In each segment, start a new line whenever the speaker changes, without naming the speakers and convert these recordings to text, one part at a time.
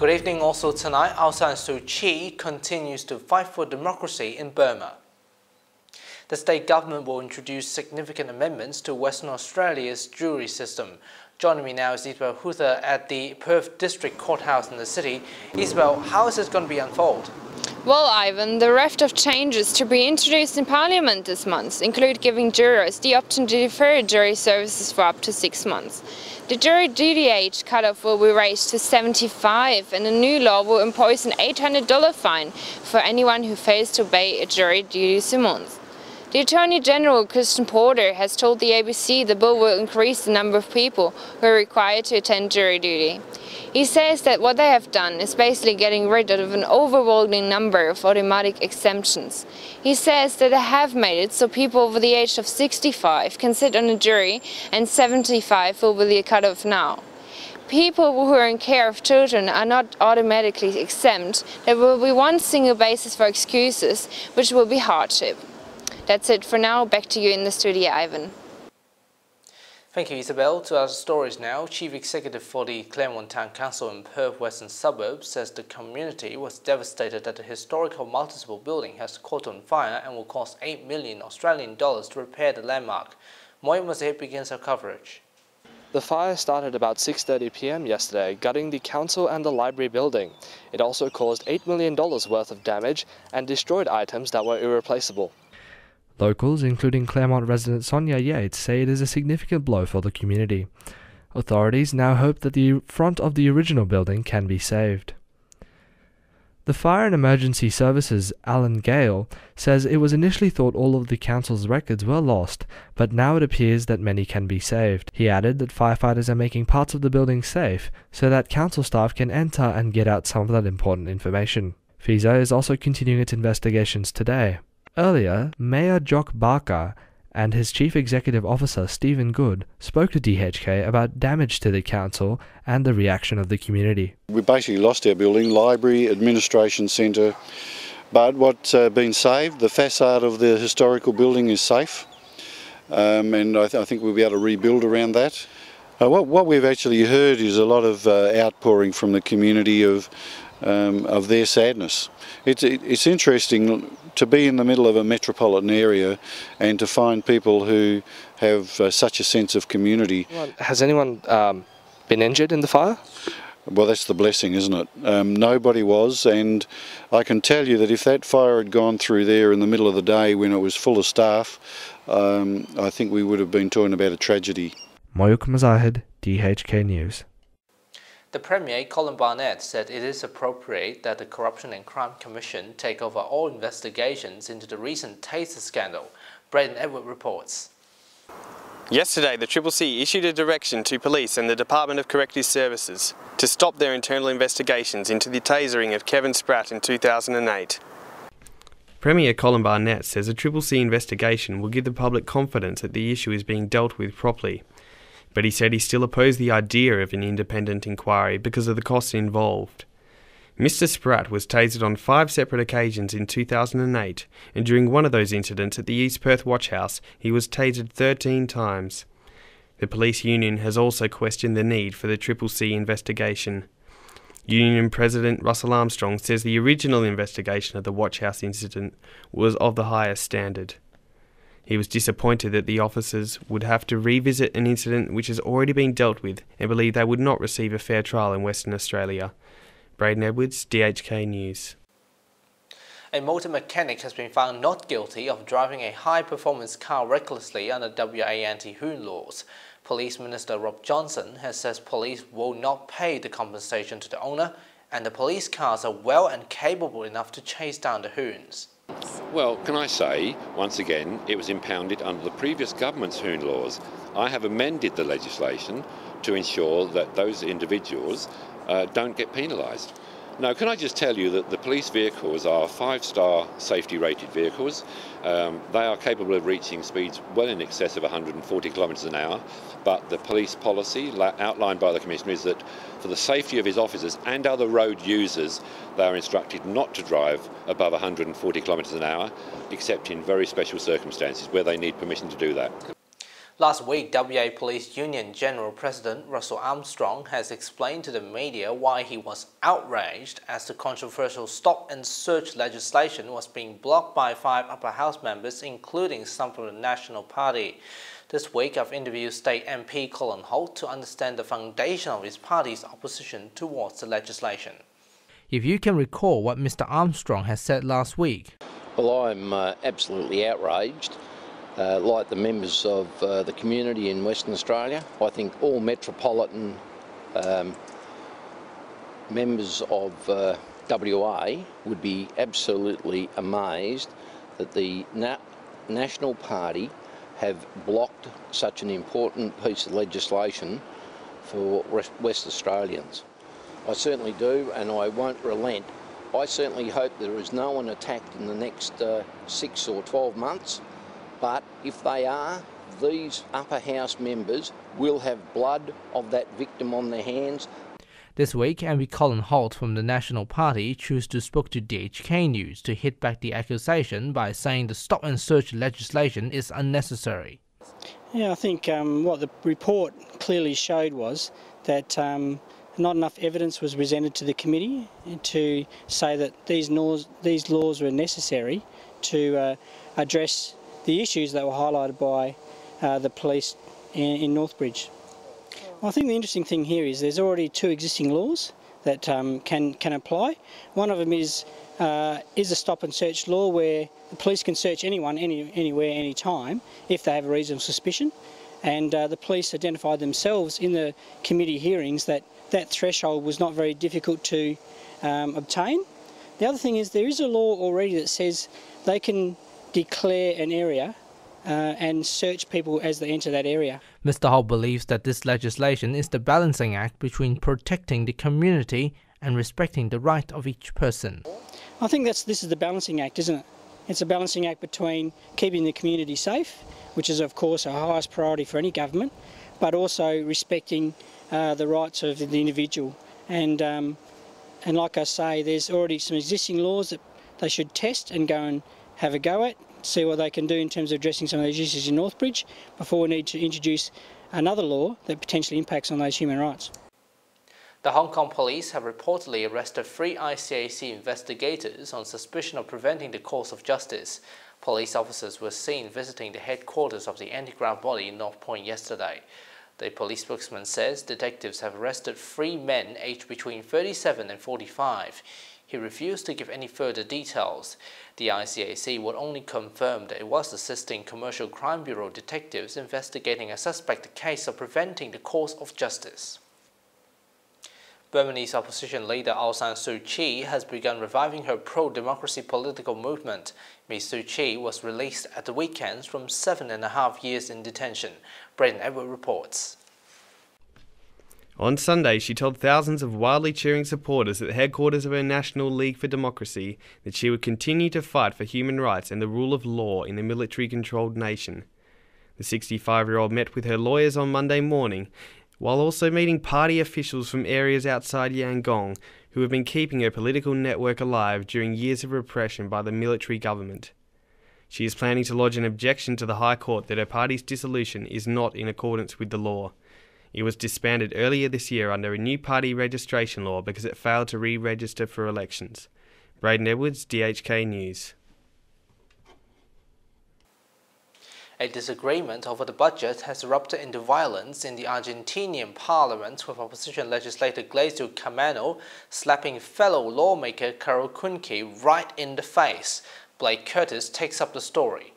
Good evening. Also tonight, Aung San Suu Kyi continues to fight for democracy in Burma. The state government will introduce significant amendments to Western Australia's jury system. Joining me now is Isabel Huther at the Perth District Courthouse in the city. Isabel, how is this going to be unfold?
Well, Ivan, the raft of changes to be introduced in Parliament this month include giving jurors the option to defer jury services for up to 6 months. The jury duty age cutoff will be raised to 75, and a new law will impose an $800 fine for anyone who fails to obey a jury duty summons. The Attorney General, Christian Porter, has told the ABC the bill will increase the number of people who are required to attend jury duty. He says that what they have done is basically getting rid of an overwhelming number of automatic exemptions. He says that they have made it so people over the age of 65 can sit on a jury, and 75 will be the cutoff now. People who are in care of children are not automatically exempt. There will be one single basis for excuses, which will be hardship. That's it for now. Back to you in the studio, Ivan.
Thank you, Isabel. To other stories now. Chief Executive for the Claremont Town Council in Perth Western Suburbs says the community was devastated that the historical multiple building has caught on fire and will cost $8 million Australian dollars to repair the landmark. Moy Mosaic begins our coverage.
The fire started about 6:30 p.m. yesterday, gutting the council and the library building. It also caused $8 million worth of damage and destroyed items that were irreplaceable. Locals, including Claremont resident Sonia Yates, say it is a significant blow for the community. Authorities now hope that the front of the original building can be saved. The Fire and Emergency Services Alan Gale says it was initially thought all of the council's records were lost, but now it appears that many can be saved. He added that firefighters are making parts of the building safe so that council staff can enter and get out some of that important information. FISA is also continuing its investigations today. Earlier, Mayor Jock Barker and his Chief Executive Officer Stephen Good spoke to DHK about damage to the council and the reaction of the community.
We basically lost our building, library, administration centre, but what's been saved, the facade of the historical building is safe, and I think we'll be able to rebuild around that. What we've actually heard is a lot of outpouring from the community of their sadness. It's interesting to be in the middle of a metropolitan area and to find people who have such a sense of community.
Has anyone been injured in the fire?
Well, that's the blessing, isn't it? Nobody was, and I can tell you that if that fire had gone through there in the middle of the day when it was full of staff, I think we would have been talking about a tragedy.
Moyuk Mazahid, DHK News.
The Premier Colin Barnett said it is appropriate that the Corruption and Crime Commission take over all investigations into the recent taser scandal. Braden Edward reports.
Yesterday, the CCC issued a direction to police and the Department of Corrective Services to stop their internal investigations into the tasering of Kevin Spratt in 2008. Premier Colin Barnett says a CCC investigation will give the public confidence that the issue is being dealt with properly. But he said he still opposed the idea of an independent inquiry because of the costs involved. Mr. Spratt was tasered on 5 separate occasions in 2008, and during one of those incidents at the East Perth Watch House, he was tasered 13 times. The police union has also questioned the need for the CCC investigation. Union President Russell Armstrong says the original investigation of the Watch House incident was of the highest standard. He was disappointed that the officers would have to revisit an incident which has already been dealt with and believed they would not receive a fair trial in Western Australia. Braden Edwards, DHK News.
A motor mechanic has been found not guilty of driving a high-performance car recklessly under WA anti-hoon laws. Police Minister Rob Johnson has said police will not pay the compensation to the owner, and the police cars are well and capable enough to chase down the hoons.
Well, can I say, once again, it was impounded under the previous government's hoon laws. I have amended the legislation to ensure that those individuals don't get penalised. Now, can I just tell you that the police vehicles are 5-star safety rated vehicles. They are capable of reaching speeds well in excess of 140 kilometres an hour, but the police policy outlined by the Commissioner is that for the safety of his officers and other road users, they are instructed not to drive above 140 kilometres an hour, except in very special circumstances where they need permission to do that.
Last week, WA Police Union General President Russell Armstrong has explained to the media why he was outraged as the controversial stop and search legislation was being blocked by 5 upper house members, including some from the National Party. This week, I've interviewed State MP Colin Holt to understand the foundation of his party's opposition towards the legislation. If you can recall what Mr. Armstrong has said last week.
Well, I'm absolutely outraged. Like the members of the community in Western Australia, I think all metropolitan members of WA would be absolutely amazed that the National Party have blocked such an important piece of legislation for West Australians. I certainly do, and I won't relent. I certainly hope there is no one attacked in the next 6 or 12 months. But if they are, these upper house members will have blood of that victim on their hands.
This week, MP Colin Holt from the National Party chose to speak to DHK News to hit back the accusation by saying the stop and search legislation is unnecessary.
Yeah, I think what the report clearly showed was that not enough evidence was presented to the committee to say that these laws were necessary to address the issues that were highlighted by the police in Northbridge. Well, I think the interesting thing here is there's already 2 existing laws that can apply. One of them is a stop and search law where the police can search anyone, anywhere, anytime if they have a reasonable suspicion. And the police identified themselves in the committee hearings that threshold was not very difficult to obtain. The other thing is there is a law already that says they can declare an area and search people as they enter that area.
Mr. Holt believes that this legislation is the balancing act between protecting the community and respecting the right of each person.
I think this is the balancing act, isn't it? It's a balancing act between keeping the community safe, which is of course our highest priority for any government, but also respecting the rights of the individual. And like I say, there's already some existing laws that they should test and go and have a go at, see what they can do in terms of addressing some of these issues in Northbridge before we need to introduce another law that potentially impacts on those human rights.
The Hong Kong police have reportedly arrested 3 ICAC investigators on suspicion of preventing the course of justice. Police officers were seen visiting the headquarters of the anti-graft body in North Point yesterday. The police spokesman says detectives have arrested 3 men aged between 37 and 45. He refused to give any further details. The ICAC would only confirm that it was assisting Commercial Crime Bureau detectives investigating a suspected case of preventing the course of justice. Burmese opposition leader Aung San Suu Kyi has begun reviving her pro-democracy political movement. Ms. Suu Kyi was released at the weekends from 7.5 years in detention. Braden Edward reports.
On Sunday, she told thousands of wildly cheering supporters at the headquarters of her National League for Democracy that she would continue to fight for human rights and the rule of law in a military-controlled nation. The 65-year-old met with her lawyers on Monday morning, while also meeting party officials from areas outside Yangon who have been keeping her political network alive during years of repression by the military government. She is planning to lodge an objection to the High Court that her party's dissolution is not in accordance with the law. It was disbanded earlier this year under a new party registration law because it failed to re-register for elections. Braden Edwards, DHK News.
A disagreement over the budget has erupted into violence in the Argentinian parliament, with opposition legislator Graciela Camano slapping fellow lawmaker Carlos Kunkel right in the face. Blake Curtis takes up the story.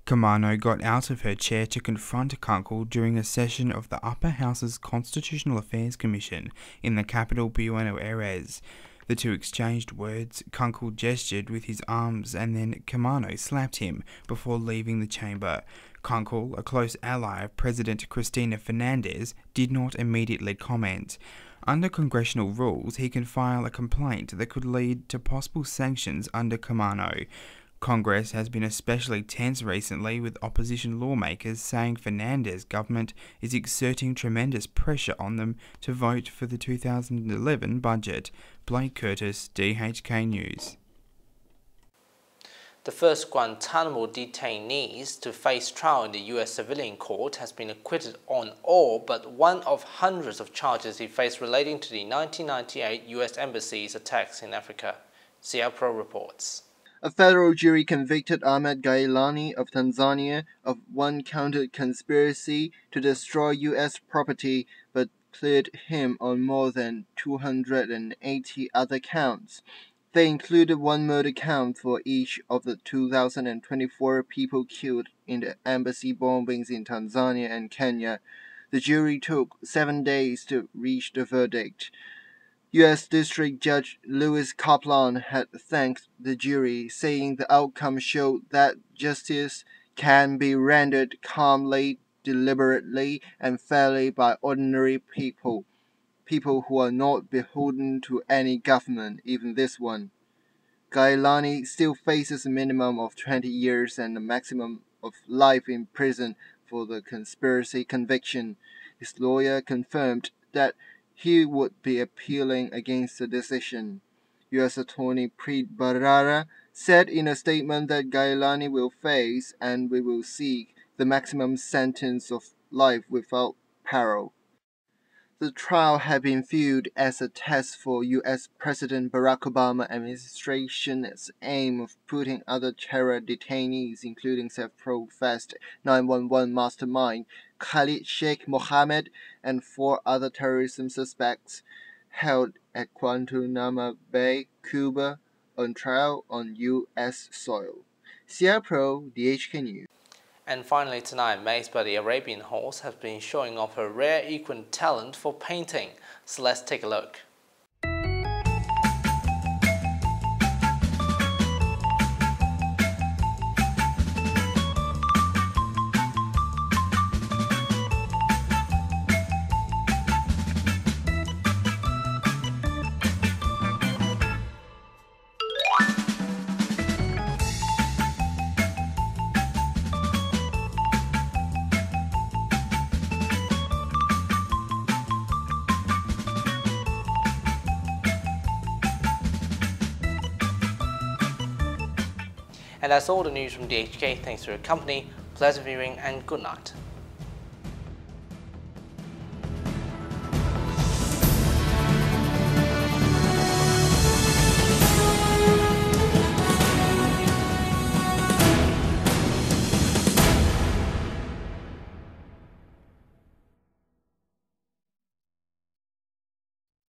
Camano got out of her chair to confront Kunkel during a session of the Upper House's Constitutional Affairs Commission in the capital Buenos Aires. The two exchanged words, Kunkel gestured with his arms and then Camano slapped him before leaving the chamber. Kunkel, a close ally of President Cristina Fernandez, did not immediately comment. Under congressional rules, he can file a complaint that could lead to possible sanctions under Camano. Congress has been especially tense recently, with opposition lawmakers saying Fernandez's government is exerting tremendous pressure on them to vote for the 2011 budget. Blake Curtis, DHK News.
The first Guantanamo detainees to face trial in the U.S. civilian court has been acquitted on all but one of hundreds of charges he faced relating to the 1998 U.S. embassy's attacks in Africa. CIPRO reports.
A federal jury convicted Ahmed Gailani of Tanzania of one-counted conspiracy to destroy U.S. property, but cleared him on more than 280 other counts. They included one murder count for each of the 2024 people killed in the embassy bombings in Tanzania and Kenya. The jury took 7 days to reach the verdict. U.S. District Judge Louis Kaplan had thanked the jury, saying the outcome showed that justice can be rendered calmly, deliberately, and fairly by ordinary people who are not beholden to any government, even this one. Gailani still faces a minimum of 20 years and a maximum of life in prison for the conspiracy conviction. His lawyer confirmed that he would be appealing against the decision. U.S. Attorney Preet Bharara said in a statement that Gailani will face and we will seek the maximum sentence of life without parole. The trial had been viewed as a test for U.S. President Barack Obama administration's aim of putting other terror detainees, including self-professed 911 mastermind Khalid Sheikh Mohammed and 4 other terrorism suspects held at Guantanamo Bay, Cuba, on trial on U.S. soil. CIPRO, DHK News.
And finally tonight, amazed by the Arabian horse has been showing off her rare equine talent for painting. So let's take a look. And that's all the news from DHK. Thanks for your company, pleasant viewing and good night.